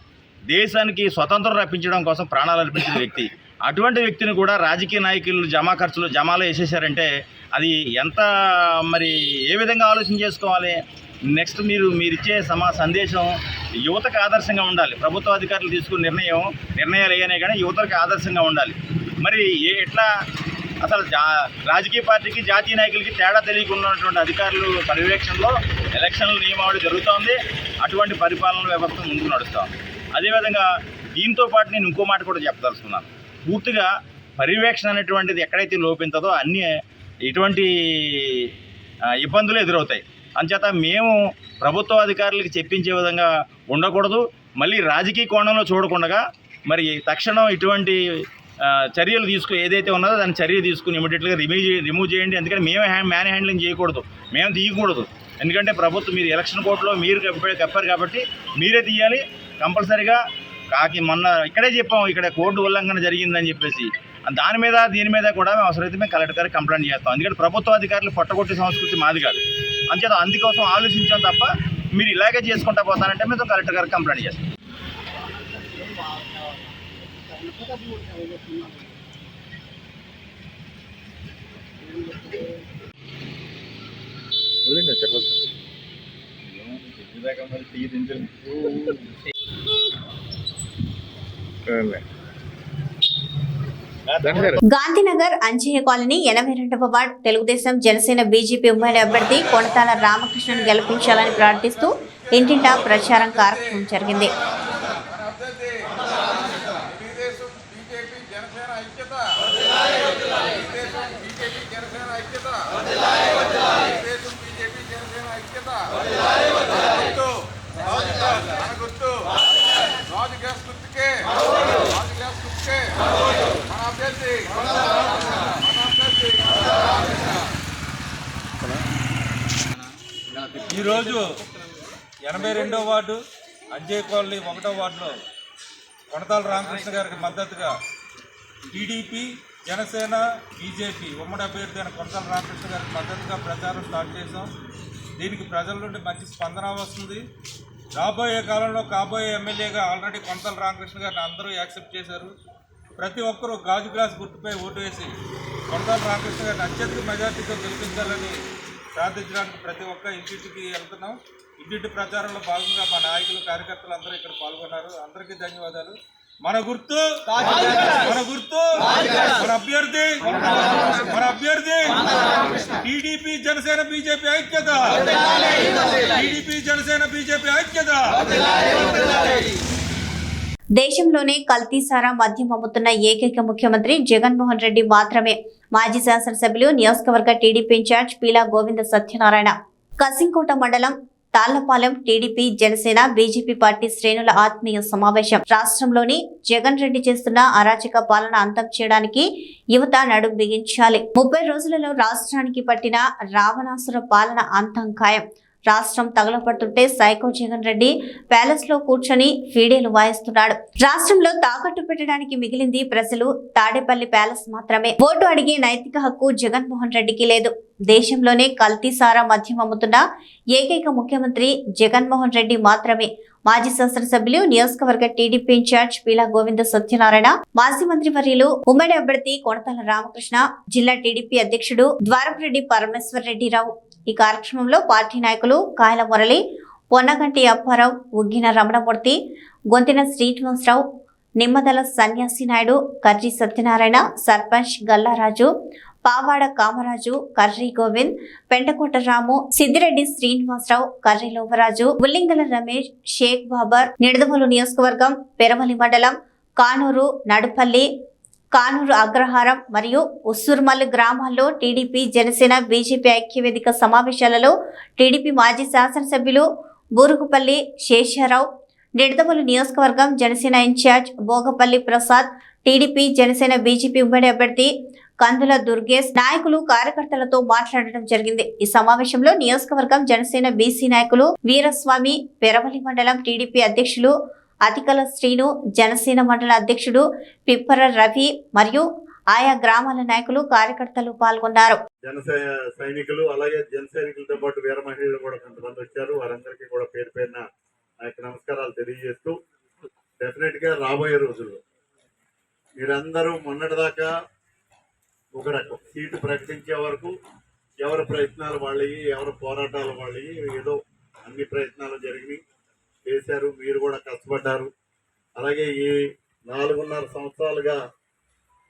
దేశానికి స్వతంత్రం రప్పించడం కోసం ప్రాణాలు అర్పించిన వ్యక్తి. అటువంటి వ్యక్తిని కూడా రాజకీయ నాయకులు జమాలో వేసేసారంటే అది ఎంత మరి ఏ విధంగా ఆలోచన చేసుకోవాలి. నెక్స్ట్ మీరిచ్చే సందేశం యువతకు ఆదర్శంగా ఉండాలి. ప్రభుత్వ అధికారులు తీసుకున్న నిర్ణయాలు ఏవైనా కానీ యువతకు ఆదర్శంగా ఉండాలి. మరి ఎట్లా అసలు రాజకీయ పార్టీకి జాతీయ నాయకులకి తేడా తెలియకున్నటువంటి అధికారులు పర్యవేక్షణలో ఎలక్షన్ల నియమావళి జరుగుతోంది. అటువంటి పరిపాలన వ్యవస్థ ముందుకు నడుస్తోంది. అదేవిధంగా దీంతో పాటు నేను ఇంకో మాట కూడా చెప్పదలుచుకున్నాను. పూర్తిగా పర్యవేక్షణ అనేటువంటిది ఎక్కడైతే లోపించదో అన్నీ ఇటువంటి ఇబ్బందులు ఎదురవుతాయి. అంచేత మేము ప్రభుత్వ అధికారులకి చెప్పించే విధంగా ఉండకూడదు. మళ్ళీ రాజకీయ కోణంలో చూడకుండా మరి తక్షణం ఇటువంటి చర్యలు ఏదైతే ఉన్నదో దాని చర్య తీసుకుని ఇమీడియట్గా రిమూవ్ చేయండి. ఎందుకంటే మేమే మ్యాన్ హ్యాండ్లింగ్ చేయకూడదు, మేము తీయకూడదు. ఎందుకంటే ప్రభుత్వం మీరు ఎలక్షన్ కోర్టులో మీరు కప్పారు కాబట్టి మీరే తీయాలి కంపల్సరీగా. మొన్న ఇక్కడే చెప్పాము, ఇక్కడ కోర్టు ఉల్లంఘన జరిగిందని చెప్పేసి దీని మీద కూడా మేము అవసరమైతే మేము కలెక్టర్ గారికి కంప్లైంట్ చేస్తాం. ఎందుకంటే ప్రభుత్వ అధికారులు పొట్టగొట్టే సంస్కృతి మాది కాదు. అంచేత అందుకోసం ఆలోచించాం తప్ప మీరు ఇలాగే చేసుకుంటా పోతానంటే మేము కలెక్టర్ గారికి కంప్లైంట్ చేస్తాం. గాంధీనగర్ అంజయ్య కాలనీ 82వ వార్డ్ తెలుగుదేశం జనసేన బీజేపీ ఉమ్మడి అభ్యర్థి కొనతాల రామకృష్ణను గెలిపించాలని ప్రార్థిస్తూ ఇంటింటా ప్రచారం కార్యక్రమం జరిగింది. ఈరోజు 82వ వార్డు అంజయ్య కాలనీ 1వ వార్డులో కొనతాల రామకృష్ణ గారికి మద్దతుగా టీడీపీ, జనసేన, బీజేపీ ఉమ్మడి అభ్యర్థి అయిన కొనతాల రామకృష్ణ గారికి మద్దతుగా ప్రచారం స్టార్ట్ చేశాం. దీనికి ప్రజల నుండి మంచి స్పందన వస్తుంది. రాబోయే కాలంలో కాబోయే ఎమ్మెల్యేగా ఆల్రెడీ కొనతాల రామకృష్ణ గారిని అందరూ యాక్సెప్ట్ చేశారు. ప్రతి ఒక్కరూ గాజు గ్లాస్ గుర్తుపై ఓటు వేసి కొనతాల రామకృష్ణ గారిని అత్యధిక మెజార్టీతో గెలిపించాలని ప్రార్థించడానికి ప్రతి ఒక్క ఇంటింటికి వెళ్తున్నాం. ఇంటింటి ప్రచారంలో భాగంగా మా నాయకులు కార్యకర్తలు అందరూ ఇక్కడ పాల్గొన్నారు. అందరికీ ధన్యవాదాలు. మన గుర్తు మన గుర్తు మన అభ్యర్థి టీడీపీ జనసేన బీజేపీ ఐక్యత. టీడీపీ జనసేన బీజేపీ ఐక్యత. దేశంలోనే కల్తీ సారా మద్యం అమ్ముతున్న ఏకైక ముఖ్యమంత్రి జగన్మోహన్ రెడ్డి మాత్రమే. మాజీ శాసనసభ్యులు నియోజకవర్గ టీడీపీ ఇన్ఛార్జ్ పీలా గోవింద సత్యనారాయణ కసింకోట మండలం Tallapalem TDP Janasena BJP party శ్రేణుల ఆత్మీయ సమావేశం. రాష్ట్రంలోని జగన్ రెడ్డి చేస్తున్న అరాచక పాలన అంతం చేయడానికి యువత నడుం బిగించాలి. 30 రోజులలో రాష్ట్రానికి పట్టిన రావణాసుర పాలన అంతం ఖాయం. రాష్ట్రం తగలపడుతుంటే సైకో జగన్ రెడ్డి ప్యాలెస్ లో కూర్చొని ఫీడేలు వాయిస్తున్నాడు. రాష్ట్రంలో తాకట్టు పెట్టడానికి మిగిలింది ప్రజలు తాడేపల్లి ప్యాలెస్ మాత్రమే. ఓటు అడిగే నైతిక హక్కు జగన్మోహన్ రెడ్డికి లేదు. దేశంలోనే కల్తీ సారా మద్యం అమ్ముతున్న ఏకైక ముఖ్యమంత్రి జగన్మోహన్ రెడ్డి మాత్రమే. మాజీ శాసనసభ్యులు నియోజకవర్గ టీడీపీ ఇన్ఛార్జ్ పీలా గోవింద సత్యనారాయణ, మాజీ మంత్రి వర్యులు ఉమ్మడి అభ్యర్థి కొనతాల రామకృష్ణ, జిల్లా టీడీపీ అధ్యక్షుడు ద్వారపురెడ్డి పరమేశ్వర్ రెడ్డిరావు. ఈ కార్యక్రమంలో పార్టీ నాయకులు కాయల మురళి, పొన్నగంటి అప్పారావు, ఉగ్గిన రమణమూర్తి, గొంతిన శ్రీనివాసరావు, నిమ్మదల సన్యాసి నాయుడు, కర్రి సత్యనారాయణ, సర్పంచ్ గల్లారాజు, పావాడ కామరాజు, కర్రి గోవింద్, పెంటకోట రాము, సిద్దిరెడ్డి శ్రీనివాసరావు, కర్రి లోవరాజు, ఉల్లింగల రమేష్, షేక్ బాబర్, నిడదవోలు నియోజకవర్గం పెరవలి మండలం కానూరు, నడుపల్లి, కానూరు అగ్రహారం మరియు ఉస్సూర్మల్ గ్రామాల్లో టీడీపీ జనసేన బీజేపీ ఐక్యవేదిక సమావేశాలలో టీడీపీ మాజీ శాసనసభ్యులు బూరుగుపల్లి శేషారావు, నిడదవోలు నియోజకవర్గం Janasena in-charge Bhogapalli Prasad, TDP Janasena BJP ఉమ్మడి అభ్యర్థి కందుల దుర్గేష్ నాయకులు కార్యకర్తలతో మాట్లాడడం జరిగింది. ఈ సమావేశంలో నియోజకవర్గం జనసేన బీసీ నాయకులు వీరస్వామి, పెరవలి మండలం టీడీపీ అధ్యక్షులు అతికల శ్రీను, జనసేన మండల అధ్యక్షుడు పిప్పర రవి మరియు ఆయా గ్రామాల నాయకులు కార్యకర్తలు పాల్గొన్నారు. సైనికులు అలాగే జన సైనికులతో పాటు వీర మహిళలు కూడా కొంతమంది వచ్చారు. వారందరికీ కూడా పేరు పేరున నా యొక్క నమస్కారాలు తెలియజేస్తూ, డెఫినెట్ గా రాబోయే రోజుల్లో మీరందరూ మొన్నటిదాకా ఒక రకం సీటు ప్రకటించే వరకు ఎవరి ప్రయత్నాలు వాళ్ళవి, ఎవరి పోరాటాలు వాళ్ళవి, ఏదో అన్ని ప్రయత్నాలు జరిగినాయి, చేశారు. మీరు కూడా కష్టపడ్డారు. అలాగే ఈ 4.5 సంవత్సరాలుగా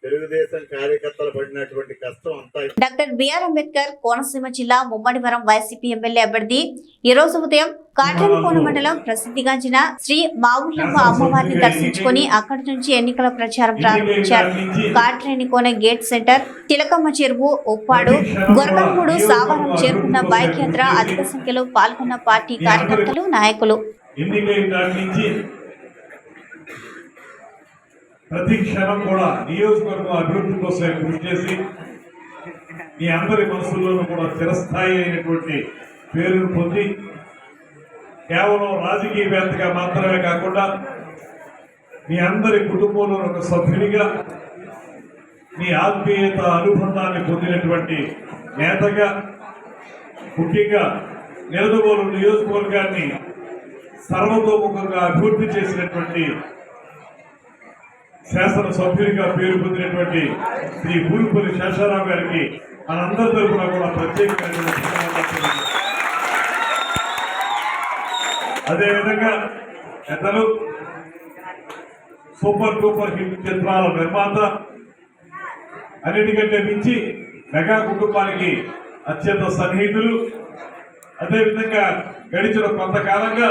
తెలుగుదేశం కార్యకర్తలు పడినటువంటి కష్టం అంతా. డాక్టర్ బిఆర్ అంబేద్కర్ కోనసీమ జిల్లా ముమ్మడివరం వైసీపీ ఎమ్మెల్యే అభ్యర్థి ఈ రోజు ఉదయం కాట్రేనికోన మండలం ప్రసిద్ధిగాంచిన శ్రీ మావుళ్ళమ్మ అమ్మవారిని దర్శించుకుని అక్కడి నుంచి ఎన్నికల ప్రచారం ప్రారంభించారు. కాట్రేనికోన గేట్ సెంటర్, తిలకమ్మ చెరువు, ఉప్పాడు, గొరకలమూడు, సావరం చేరుకున్న బైక్ యాత్ర అధిక సంఖ్యలో పాల్గొన్న పార్టీ కార్యకర్తలు, నాయకులు. ఎన్నికైన దాని నుంచి ప్రతి క్షణం కూడా నియోజకవర్గం అభివృద్ధి కోసం కృషి చేసి మీ అందరి మనసుల్లోనూ కూడా చిరస్థాయి అయినటువంటి పేరును పొంది కేవలం రాజకీయవేత్తగా మాత్రమే కాకుండా మీ అందరి కుటుంబంలో ఒక సభ్యునిగా మీ ఆత్మీయత అనుబంధాన్ని పొందినటువంటి నేతగా, ముఖ్యంగా నిడదవోలు నియోజకవర్గాన్ని సర్వతోముఖంగా అభివృద్ధి చేసినటువంటి శాసనసభ్యునిగా పేరు పొందినటువంటి శ్రీ బూరుగుపల్లి శేషారావు గారికి మనందరి తరఫున కూడా ప్రత్యేకమైన అదేవిధంగా పెద్దలు, సూపర్ డూపర్ హిట్ చిత్రాల నిర్మాత, అన్నిటికంటే మించి మెగా కుటుంబానికి అత్యంత సన్నిహితులు, అదేవిధంగా గడిచిన కొంతకాలంగా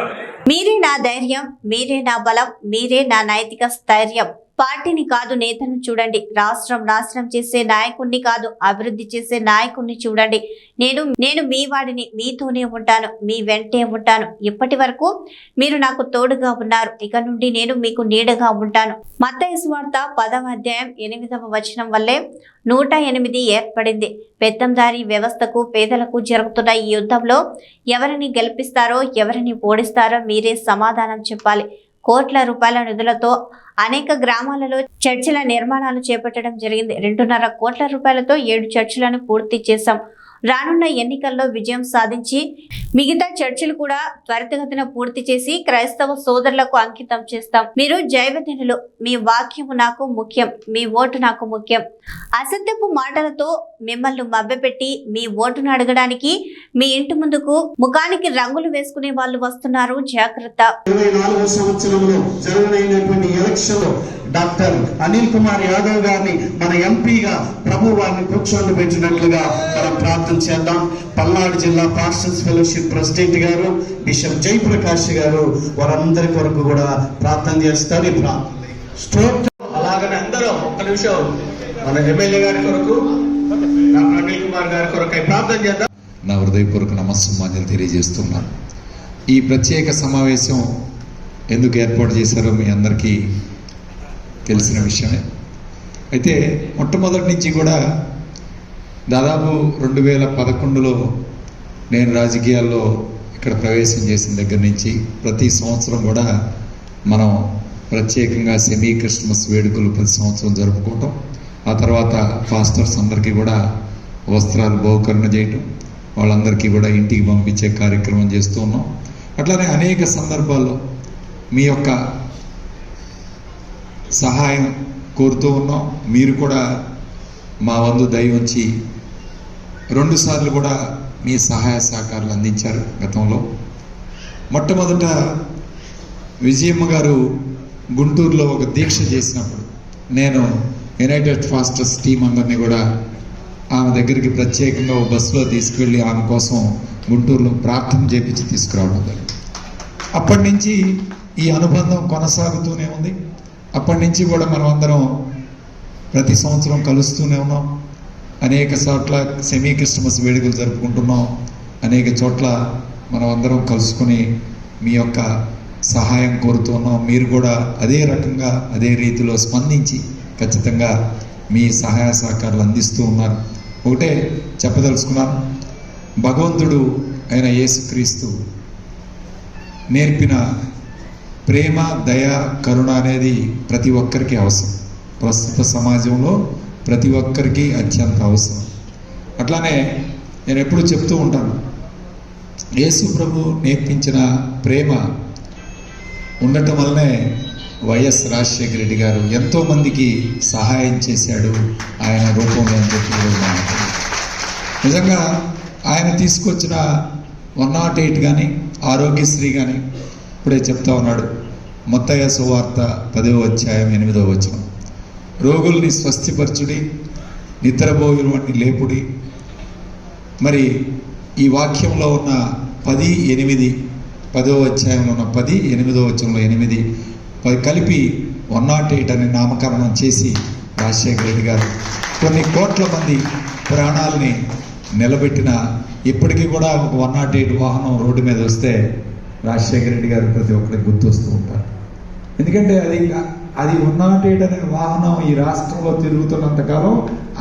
మీరే నా ధైర్యం, మీరే నా బలం, మీరే నా నైతిక స్థైర్యం. పార్టీని కాదు నేతను చూడండి. రాష్ట్రం నాశనం చేసే నాయకుణ్ణి కాదు అభివృద్ధి చేసే నాయకుణ్ణి చూడండి. నేను మీ వాడిని, మీతోనే ఉంటాను, మీ వెంటే ఉంటాను. ఇప్పటి వరకు మీరు నాకు తోడుగా ఉన్నారు, ఇక నుండి నేను మీకు నీడగా ఉంటాను. మత్తయి సువార్త 10వ అధ్యాయం 8వ వచనం వల్లే 108 ఏర్పడింది. పెత్తందారీ వ్యవస్థకు, పేదలకు జరుగుతున్న ఈ యుద్ధంలో ఎవరిని గెలిపిస్తారో, ఎవరిని ఓడిస్తారో మీరే సమాధానం చెప్పాలి. కోట్ల రూపాయల నిధులతో అనేక గ్రామాలలో చర్చిల నిర్మాణాలు చేపట్టడం జరిగింది. 2.5 కోట్ల రూపాయలతో 7 చర్చిలను పూర్తి చేశాం. రానున్న ఎన్నికల్లో విజయం సాధించి మిగతా చర్చలు కూడా త్వరితగతిన పూర్తి చేసి క్రైస్తవ సోదరులకు అంకితం చేస్తాం. మీరు జైవజనులు, మీ వాక్యము నాకు ముఖ్యం, మీ ఓటు నాకు ముఖ్యం. అసత్యపు మాటలతో మిమ్మల్ని మభ్యపెట్టి మీ ఓటును అడగడానికి మీ ఇంటి ముందుకు ముఖానికి రంగులు వేసుకునే వాళ్ళు వస్తున్నారు, జాగ్రత్త. 24వ సంవత్సరంలో జరగనైనటువంటి ఎలక్షన్ లో డాక్టర్ అనిల్ కుమార్ యాదవ్ గారిని మన ఎంపీగా ప్రభు వారిని కూర్చొని పెట్టినట్లుగా మనం ప్రార్థన చేద్దాం. పల్నాడు జిల్లా పాస్టర్స్ ఫెలోషిప్ ప్రెసిడెంట్ గారు బిషప్ జయప్రకాష్ గారు వారందరి కొరకు కూడా ప్రార్థన చేస్తారు. ఈ ప్రార్థన అలాగనే అందరూ ఒక్క నిమిషం మన ఎమ్మెల్యే గారి కొరకు డాక్టర్ అనిల్ కుమార్ గారి కొరకు ప్రార్థన చేద్దాం. నా హృదయపూర్వక నమస్సుమాంజలు తెలియజేస్తున్నాను. ఈ ప్రత్యేక సమావేశం ఎందుకు ఏర్పాటు చేశారో మీ అందరికీ తెలిసిన విషయమే. అయితే మొట్టమొదటి నుంచి కూడా దాదాపు 2011లో నేను రాజకీయాల్లో ఇక్కడ ప్రవేశం చేసిన దగ్గర నుంచి ప్రతి సంవత్సరం కూడా మనం ప్రత్యేకంగా సెమీ క్రిస్మస్ వేడుకలు ప్రతి సంవత్సరం జరుపుకోవటం, ఆ తర్వాత పాస్టర్స్ అందరికీ కూడా వస్త్రాలు బహుకరణ చేయటం, వాళ్ళందరికీ కూడా ఇంటికి పంపించే కార్యక్రమం చేస్తూ ఉన్నాం. అట్లానే అనేక సందర్భాల్లో మీ యొక్క సహాయం కోరుతూ ఉన్నాం. మీరు కూడా మా వంతు దయ ఉంచి 2 సార్లు కూడా మీ సహాయ సహకారాలు అందించారు. గతంలో మొట్టమొదట విజయమ్మ గారు గుంటూరులో ఒక దీక్ష చేసినప్పుడు నేను యునైటెడ్ ఫాస్టర్స్ టీం అందరినీ కూడా ఆమె దగ్గరికి ప్రత్యేకంగా ఒక బస్సులో తీసుకువెళ్ళి ఆమె కోసం గుంటూరులో ప్రార్థన చేపించి తీసుకురావడం జరిగింది. అప్పటి నుంచి ఈ అనుబంధం కొనసాగుతూనే ఉంది. అప్పటి నుంచి కూడా మనం అందరం ప్రతి సంవత్సరం కలుస్తూనే ఉన్నాం. అనేక చోట్ల సెమీ క్రిస్మస్ వేడుకలు జరుపుకుంటున్నాం. అనేక చోట్ల మనం అందరం కలుసుకొని మీ యొక్క సహాయం కోరుతున్నాం. మీరు కూడా అదే రకంగా అదే రీతిలో స్పందించి ఖచ్చితంగా మీ సహాయ సహకారాలు అందిస్తూ ఉన్నారు. ఒకటే చెప్పదలుచుకున్నాను, భగవంతుడు అయిన యేసుక్రీస్తు నేర్పిన ప్రేమ, దయ, కరుణ అనేది ప్రతి ఒక్కరికి అవసరం. ప్రస్తుత సమాజంలో ప్రతి ఒక్కరికి అత్యంత అవసరం. అట్లానే నేను ఎప్పుడు చెప్తూ ఉంటాను, యేసు ప్రభు నేర్పించిన ప్రేమ ఉండటం వల్లనే వైఎస్ రాజశేఖర రెడ్డి గారు ఎంతోమందికి సహాయం చేశాడు ఆయన రూపంలో అని చెప్పి నిజంగా ఆయన తీసుకొచ్చిన 108 కానీ ఆరోగ్యశ్రీ కానీ ఇప్పుడే చెప్తా ఉన్నాడు. మత్తయి సువార్త 10వ అధ్యాయం 8వ వచనం, రోగుల్ని స్వస్థపరచుడి, నిద్రపోయిన వాడిని లేపుడి. మరి ఈ వాక్యంలో ఉన్న 10:8 10వ అధ్యాయంలో ఉన్న 10, 8వ వచనంలో 8 కలిపి 108 అని నామకరణం చేసి రాజశేఖర రెడ్డి గారు కొన్ని కోట్ల మంది ప్రాణాలని నిలబెట్టిన, ఇప్పటికీ కూడా ఒక 108 వాహనం రోడ్డు మీద వస్తే రాజశేఖర రెడ్డి గారు ప్రతి ఒక్కరికి గుర్తొస్తూ ఉంటారు. ఎందుకంటే అది 108 అనే వాహనం ఈ రాష్ట్రంలో తిరుగుతున్నంతకాలం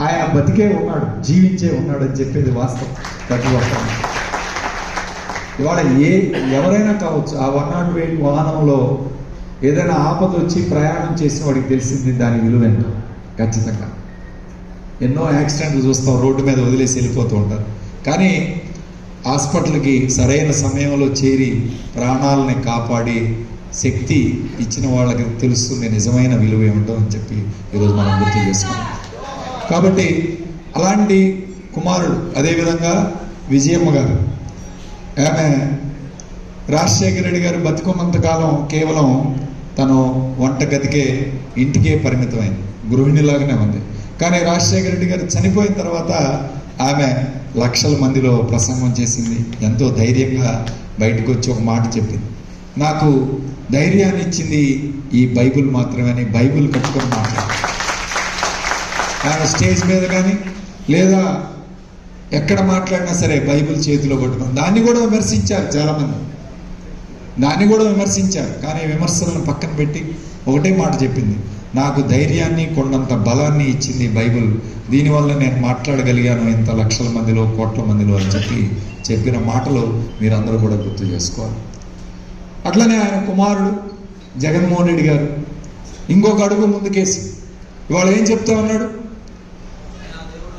ఆయన బతికే ఉన్నాడు, జీవించే ఉన్నాడు అని చెప్పేది వాస్తవం. ప్రతి ఒక్కరు ఇవాళ ఎవరైనా కావచ్చు, ఆ 108 వాహనంలో ఏదైనా ఆపద వచ్చి ప్రయాణం చేసిన వాడికి తెలిసింది దాని విలువేంటో. ఖచ్చితంగా ఎన్నో యాక్సిడెంట్లు చూస్తాం, రోడ్డు మీద వదిలేసి వెళ్ళిపోతూ ఉంటారు. కానీ హాస్పిటల్కి సరైన సమయంలో చేరి ప్రాణాలని కాపాడి శక్తి ఇచ్చిన వాళ్ళకి తెలుస్తుంది నిజమైన విలువ ఏమిటో అని చెప్పి ఈరోజు మనం గుర్తు చేసుకున్నాం. కాబట్టి అలాంటి కుమారుడు, అదేవిధంగా విజయమ్మ గారు, ఆమె రాజశేఖర రెడ్డి గారు బతికున్నంతకాలం కేవలం తను వంటగదికే ఇంటికే పరిమితమైంది, గృహిణిలాగానే ఉంది. కానీ రాజశేఖర రెడ్డి గారు చనిపోయిన తర్వాత ఆమె లక్షల మందిలో ప్రసంగం చేసింది. ఎంతో ధైర్యంగా బయటకు వచ్చి ఒక మాట చెప్పింది, నాకు ధైర్యాన్ని ఇచ్చింది ఈ బైబిల్ మాత్రమే అని బైబిల్ కట్టుకొని మాట్లాడారు. ఆమె స్టేజ్ మీద కానీ లేదా ఎక్కడ మాట్లాడినా సరే బైబిల్ చేతిలో పట్టుకుని దాన్ని కూడా విమర్శించారు చాలామంది, దాన్ని కూడా విమర్శించారు. కానీ విమర్శలను పక్కన పెట్టి ఒకటే మాట చెప్పింది, నాకు ధైర్యాన్ని కొండంత బలాన్ని ఇచ్చింది బైబిల్, దీనివల్ల నేను మాట్లాడగలిగాను ఇంత లక్షల మందిలో కోట్ల మందిలో అని చెప్పిన మాటలు మీరందరూ కూడా గుర్తు చేసుకోవాలి. అట్లనే ఆయన కుమారుడు జగన్మోహన్ రెడ్డి గారు ఇంకొక అడుగు ముందుకేసి ఇవాళ ఏం చెప్తా ఉన్నాడు,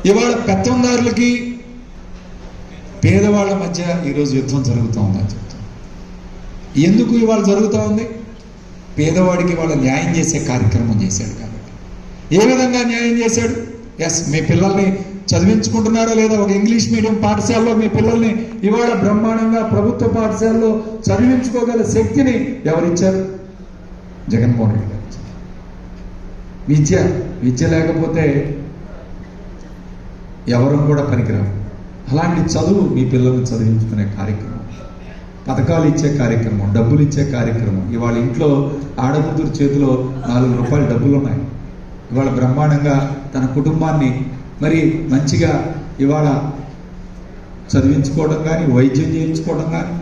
ఇవాళ పెత్తందారులకి పేదవాళ్ళ మధ్య ఈరోజు యుద్ధం జరుగుతూ ఉందని చెప్తాను. ఎందుకు ఇవాళ జరుగుతూ ఉంది? పేదవాడికి వాళ్ళ న్యాయం చేసే కార్యక్రమం చేశాడు కాబట్టి. ఏ విధంగా న్యాయం చేశాడు? ఎస్, మీ పిల్లల్ని చదివించుకుంటున్నారా లేదా? ఒక ఇంగ్లీష్ మీడియం పాఠశాలలో మీ పిల్లల్ని ఇవాళ బ్రహ్మాండంగా ప్రభుత్వ పాఠశాలలో చదివించుకోగల శక్తిని ఎవరిచ్చారు? జగన్మోహన్ రెడ్డి గారు. విద్య లేకపోతే ఎవరు కూడా పనికిరారు. అలాంటి చదువు మీ పిల్లల్ని చదివించుకునే కార్యక్రమం, పథకాలు ఇచ్చే కార్యక్రమం, డబ్బులు ఇచ్చే కార్యక్రమం. ఇవాళ ఇంట్లో ఆడకూతురు చేతిలో 4 రూపాయలు డబ్బులు ఉన్నాయి. ఇవాళ బ్రహ్మాండంగా తన కుటుంబాన్ని మరి మంచిగా ఇవాళ చదివించుకోవడం కానీ, వైద్యం చేయించుకోవడం కానీ,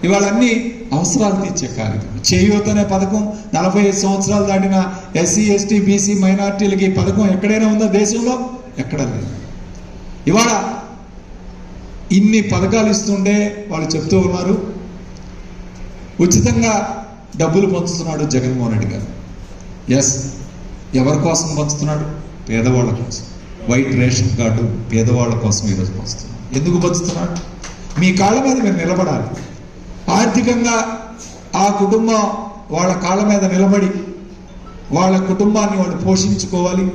ఇవాళ అన్ని అవసరాలు తీర్చే కార్యక్రమం. చేయూత అనే పథకం 45 సంవత్సరాలు దాటిన ఎస్సీ, ఎస్టీ, బీసీ, మైనార్టీలకి ఈ పథకం ఎక్కడైనా ఉందా దేశంలో? ఎక్కడ లేదు. ఇవాళ ఇన్ని పథకాలు ఇస్తుంటే వాళ్ళు చెప్తూ ఉన్నారు, ఉచితంగా డబ్బులు పంచుతున్నాడు జగన్మోహన్ రెడ్డి గారు. ఎస్, ఎవరి కోసం పంచుతున్నాడు? పేదవాళ్ళ కోసం. వైట్ రేషన్ కార్డు పేదవాళ్ళ కోసం ఈరోజు పంచుతున్నాడు. ఎందుకు పంచుతున్నాడు? మీ కాళ్ళ మీద మీరు నిలబడాలి. ఆర్థికంగా ఆ కుటుంబం వాళ్ళ కాళ్ళ మీద నిలబడి వాళ్ళ కుటుంబాన్ని వాళ్ళు పోషించుకోవాలి.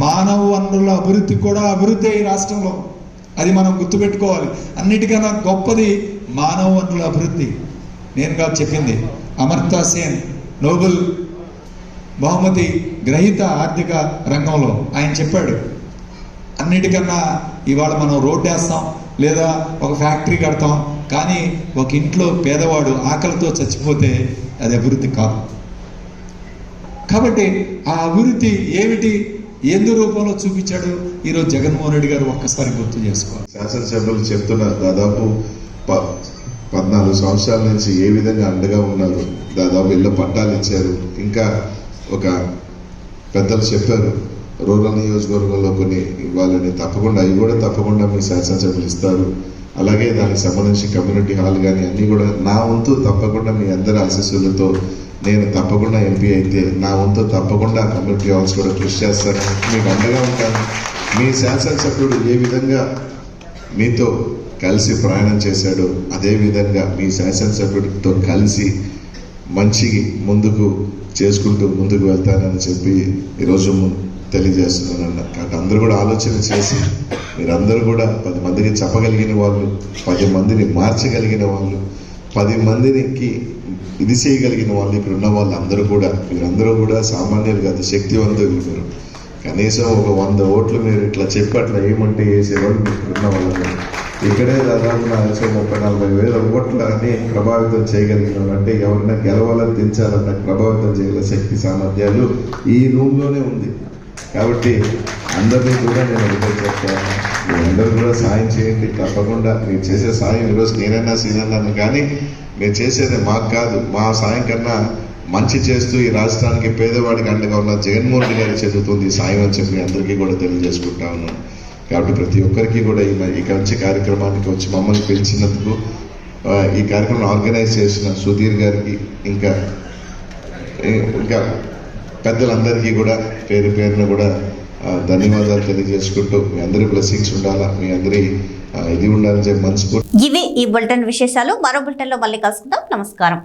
మానవ వనరుల అభివృద్ధి కూడా అభివృద్ధి ఈ రాష్ట్రంలో, అది మనం గుర్తుపెట్టుకోవాలి. అన్నిటికన్నా గొప్పది మానవ వనరుల అభివృద్ధి. నేను కాదు చెప్పింది, అమర్త్య సేన్ నోబెల్ బహుమతి గ్రహీత ఆర్థిక రంగంలో ఆయన చెప్పాడు, అన్నిటికన్నా ఇవాళ మనం రోడ్డు వేస్తాం లేదా ఒక ఫ్యాక్టరీ కడతాం, కానీ ఒక ఇంట్లో పేదవాడు ఆకలితో చచ్చిపోతే అది అభివృద్ధి కాదు. కాబట్టి ఆ అభివృద్ధి ఏమిటి, ఎందు రూపంలో చూపించాడు ఈరోజు జగన్మోహన్ రెడ్డి గారు ఒక్కసారి గుర్తు చేసుకోవాలి. శాసనసభ్యులు చెప్తున్నారు, దాదాపు 14 సంవత్సరాల నుంచి ఏ విధంగా అండగా ఉన్నారు, దాదాపు ఇళ్ళ పట్టాలు ఇచ్చారు. ఇంకా ఒక పెద్దలు చెప్పారు రూరల్ నియోజకవర్గంలో కొన్ని ఇవ్వాలని, తప్పకుండా అవి కూడా తప్పకుండా మీ శాసనసభ్యులు ఇస్తారు. అలాగే దానికి సంబంధించి కమ్యూనిటీ హాల్ కానీ అన్నీ కూడా నా వంతు తప్పకుండా మీ అందరి ఆశీస్సులతో నేను తప్పకుండా ఎంపీ అయితే నా వంతు తప్పకుండా కమ్యూనిటీ హాల్స్ కూడా కృషి చేస్తాను, మీకు అండగా ఉంటాను. మీ శాసనసభ్యుడు ఏ విధంగా మీతో కలిసి ప్రయాణం చేశాడో అదే విధంగా మీ శాసనసభ్యుడితో కలిసి మంచి ముందుకు చేసుకుంటూ ముందుకు వెళ్తానని చెప్పి ఈరోజు తెలియజేస్తున్నాను. కాబట్టి అందరూ కూడా ఆలోచన చేసి మీరందరూ కూడా 10 మందికి చెప్పగలిగిన వాళ్ళు, 10 మందిని మార్చగలిగిన వాళ్ళు, 10 మందికి ఇది చేయగలిగిన వాళ్ళు ఇక్కడ ఉన్న వాళ్ళు అందరూ కూడా, మీరందరూ కూడా సామాన్యులు కాదు, శక్తివంతులు. మీరు కనీసం ఒక 100 ఓట్లు మీరు ఇట్లా చెప్పి అట్లా ఏమంటే వేసేవాళ్ళు మీకు ఉన్న వాళ్ళు. ఇక్కడే దాదాపు 30-40 వేల ఓట్లని ప్రభావితం చేయగలిగిన వాళ్ళు, అంటే ఎవరైనా గెలవాలని దించాలన్న ప్రభావితం చేయగల శక్తి సామర్థ్యాలు ఈ రూమ్లోనే ఉంది. కాబట్టి అందరినీ కూడా నేను ఒకటే చెప్తాను, మీరందరూ కూడా సాయం చేయండి. తప్పకుండా మీరు చేసే సాయం ఈరోజు నేనైనా సీనన్నాను, కానీ మీరు చేసేది మాకు కాదు, మా సాయం కన్నా మంచి చేస్తూ ఈ రాష్ట్రానికి పేదవాడికి అండగా ఉన్న జగన్మోహన్ రెడ్డి గారి చదువుతుంది సాయం అని చెప్పి అందరికీ కూడా తెలియజేసుకుంటా ఉన్నాను. కాబట్టి ప్రతి ఒక్కరికి కూడా ఈ మంచి కార్యక్రమానికి వచ్చి మమ్మల్ని పిలిచినందుకు, ఈ కార్యక్రమం ఆర్గనైజ్ చేసిన సుధీర్ గారికి ఇంకా పెద్దలందరికీ కూడా పేరు పేరున కూడా ధన్యవాదాలు తెలియజేసుకుంటూ మీ అందరి బ్లెస్సింగ్స్ ఉండాలా, మీ అందరి ఇది ఉండాలని చెప్పి మనస్ఫూర్తి. ఇవి ఈ బులెటిన్ విశేషాలు. మరో బులెటిన్లో మళ్ళీ కలుసుకుందాం. నమస్కారం.